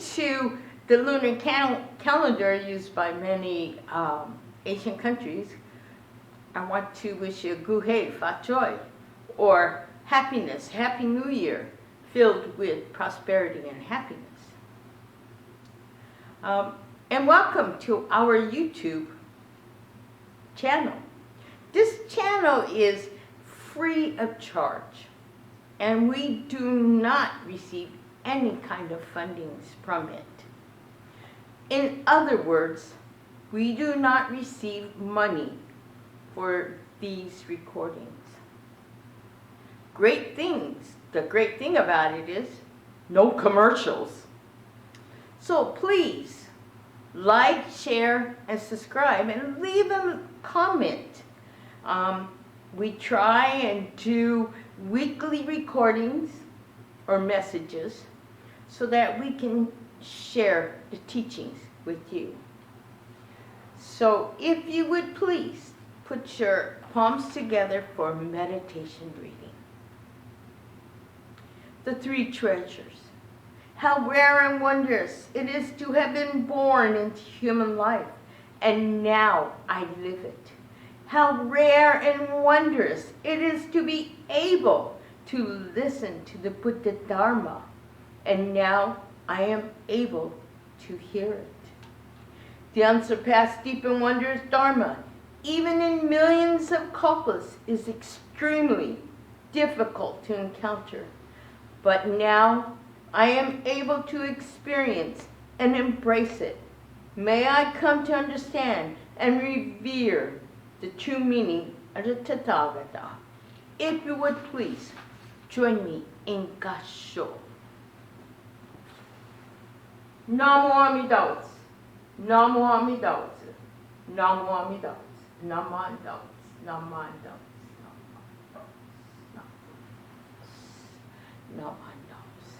to the lunar calendar used by many Asian countries, I want to wish you Guhei Fa Choi, or happiness, Happy New Year, filled with prosperity and happiness. And welcome to our YouTube channel. This channel is free of charge, and we do not receive any kind of fundings from it. In other words, we do not receive money for these recordings. The great thing about it is no commercials. So please like, share, and subscribe, and leave a comment. We try and do weekly recordings or messages so that we can share the teachings with you. So if you would please put your palms together for meditation reading. The three treasures. How rare and wondrous it is to have been born into human life, and now I live it. How rare and wondrous it is to be able to listen to the Buddha Dharma, and now I am able to hear it. The unsurpassed, deep and wondrous Dharma, even in millions of kalpas, is extremely difficult to encounter. But now I am able to experience and embrace it. May I come to understand and revere the true meaning of the Tathagata. If you would please join me in Gasho. Namo Amida Butsu. Namo Amida Butsu. Namo Amida Butsu. Namo Amida Butsu. Namo Amida Butsu. Namo Amida Butsu.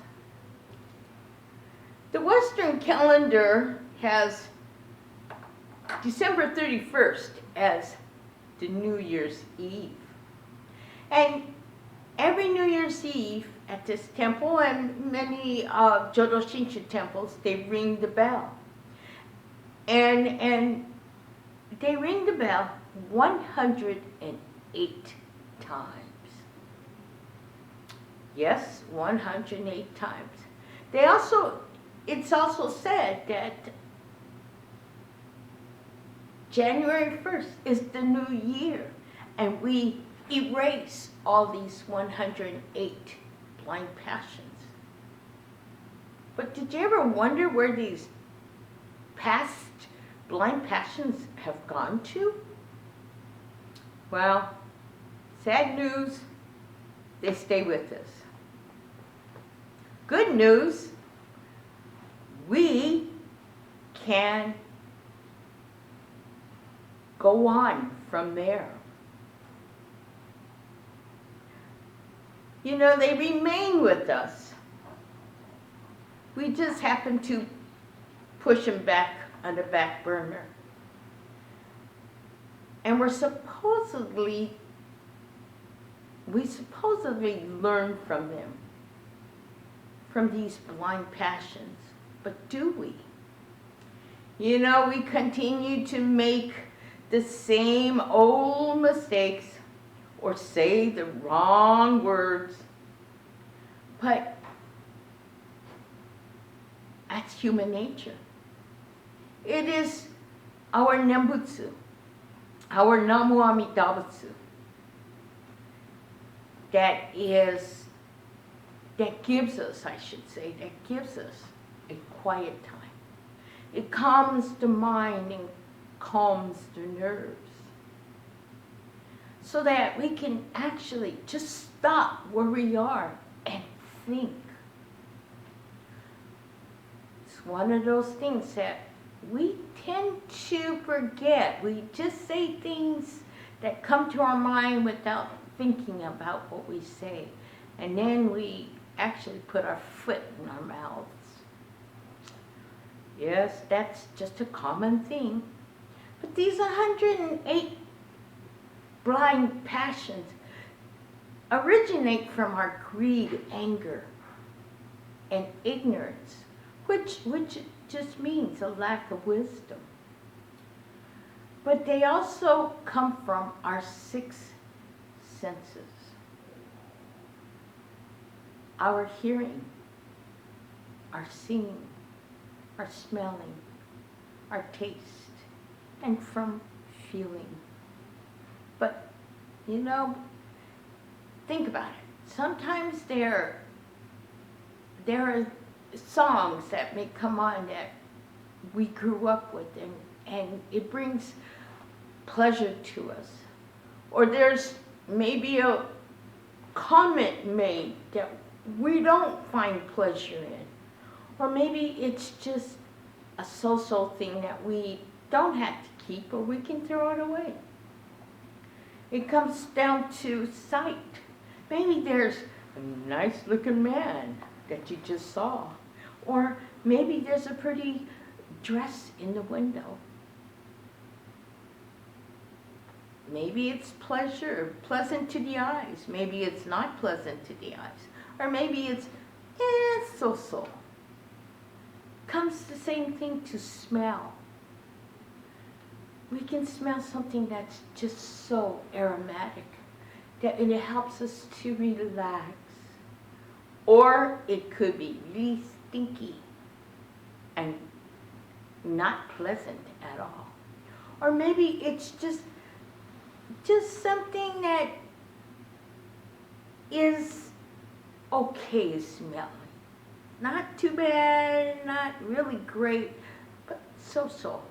The Western calendar has December 31st as the New Year's Eve. And every New Year's Eve at this temple and many Jodo Shinshu temples, they ring the bell. And they ring the bell 108 times. Yes, 108 times. It's also said that January 1st is the new year, and we erase all these 108 blind passions. But did you ever wonder where these past blind passions have gone to? Well, sad news, they stay with us. Good news, we can go on from there. You know, they remain with us. We just happen to push them back on the back burner. And we supposedly learn from them, from these blind passions. But do we? You know, we continue to make the same old mistakes or say the wrong words. But that's human nature. It is our Nembutsu, our Namu Amida Butsu, that gives us a quiet time. It calms the mind and calms the nerves, so that we can actually just stop where we are and think. It's one of those things that we tend to forget. We just say things that come to our mind without thinking about what we say. And then we actually put our foot in our mouths. Yes, that's just a common thing. But these 108 blind passions originate from our greed, anger, and ignorance, which just means a lack of wisdom. But they also come from our six senses. Our hearing, our seeing, our smelling, our taste, and from feeling. But, think about it. Sometimes there are songs that may come on that we grew up with, and it brings pleasure to us. Or there's maybe a comment made that we don't find pleasure in. Or maybe it's just a so-so thing that we don't have to keep, or we can throw it away. It comes down to sight. Maybe there's a nice-looking man that you just saw. Or maybe there's a pretty dress in the window. Maybe it's pleasant to the eyes. Maybe it's not pleasant to the eyes. Or maybe it's so-so. Comes the same thing to smell. We can smell something that's just so aromatic that it helps us to relax. Or it could be really stinky and not pleasant at all. Or maybe it's just something that is okay smelling. Not too bad, not really great, but so-so.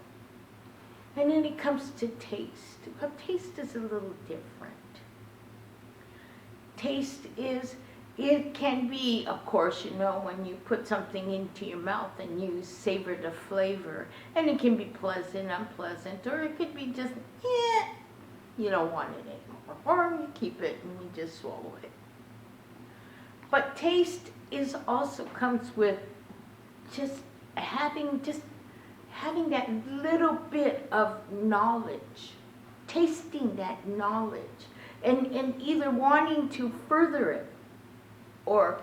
And then it comes to taste. Well, taste is a little different. Taste it can be, of course, when you put something into your mouth and you savor the flavor. And it can be pleasant, unpleasant, or it could be just, you don't want it anymore. Or you keep it and you just swallow it. But taste also comes with just having that little bit of knowledge, tasting that knowledge, and either wanting to further it or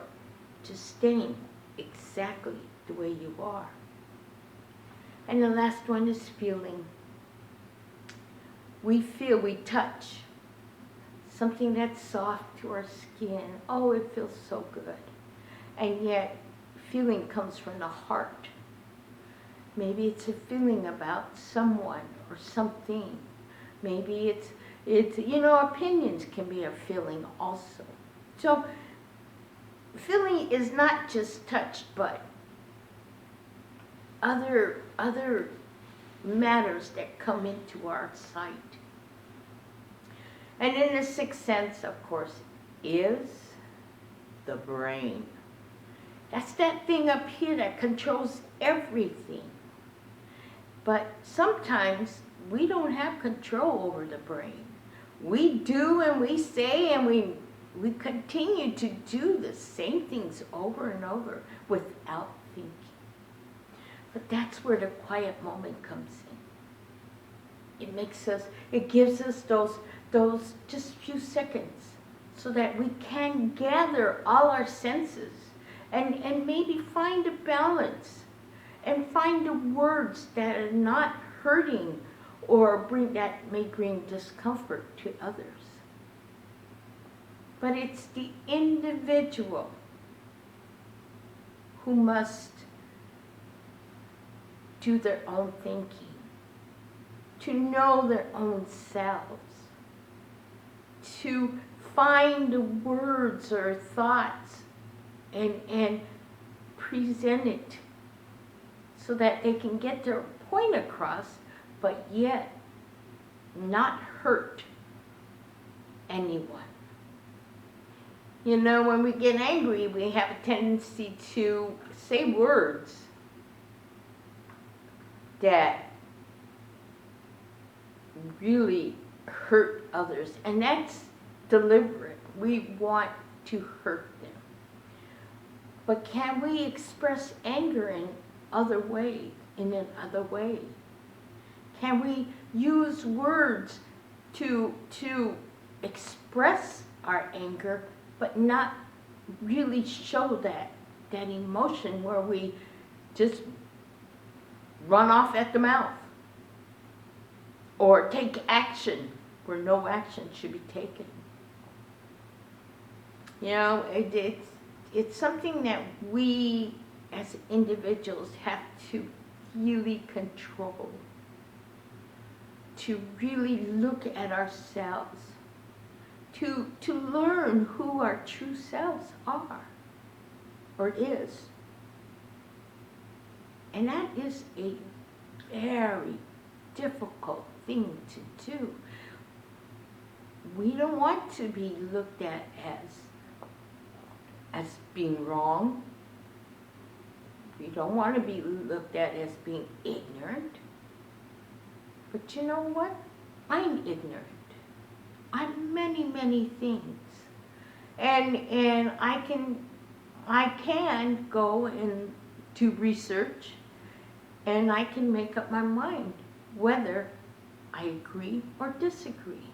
just staying exactly the way you are. And the last one is feeling. We feel, we touch something that's soft to our skin. Oh, it feels so good. And yet, feeling comes from the heart. Maybe it's a feeling about someone or something. Maybe it's opinions can be a feeling also. So, feeling is not just touch, but other matters that come into our sight. And in the sixth sense, of course, is the brain. That's that thing up here that controls everything. But sometimes we don't have control over the brain. We do and we say and we continue to do the same things over and over without thinking. But that's where the quiet moment comes in. It gives us those just few seconds so that we can gather all our senses and maybe find a balance and find the words that are not hurting or that may bring discomfort to others. But it's the individual who must do their own thinking, to know their own selves, to find the words or thoughts and present it so that they can get their point across, but yet not hurt anyone. When we get angry, we have a tendency to say words that really hurt others, and that's deliberate. We want to hurt them. But can we express anger in another way? Can we use words to express our anger, but not really show that emotion where we just run off at the mouth or take action where no action should be taken. You know, it's something that we as individuals have to really control, to really look at ourselves, to learn who our true selves are or is. And that is a very difficult thing to do. We don't want to be looked at as being wrong. We don't want to be looked at as being ignorant. But you know what? I'm ignorant. I'm many, many things. And I can go and do research, and I can make up my mind whether I agree or disagree.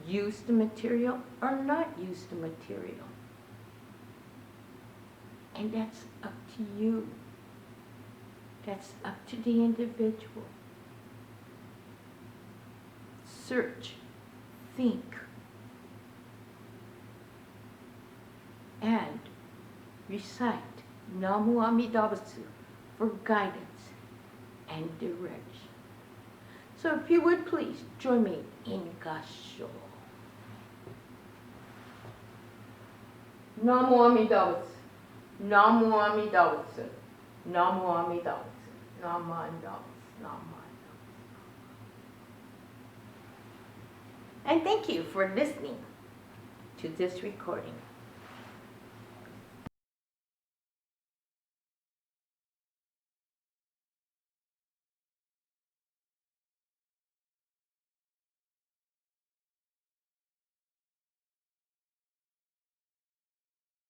Use the material or not use the material. And that's up to you. That's up to the individual. Search, think, and recite Namu Amida Butsu for guidance and direction. So if you would please join me in Gasho. Namu Amida Butsu. Namu Amida Butsu. Namu Amida Butsu. Namu Amida Butsu. Namu Amida Butsu. And thank you for listening to this recording.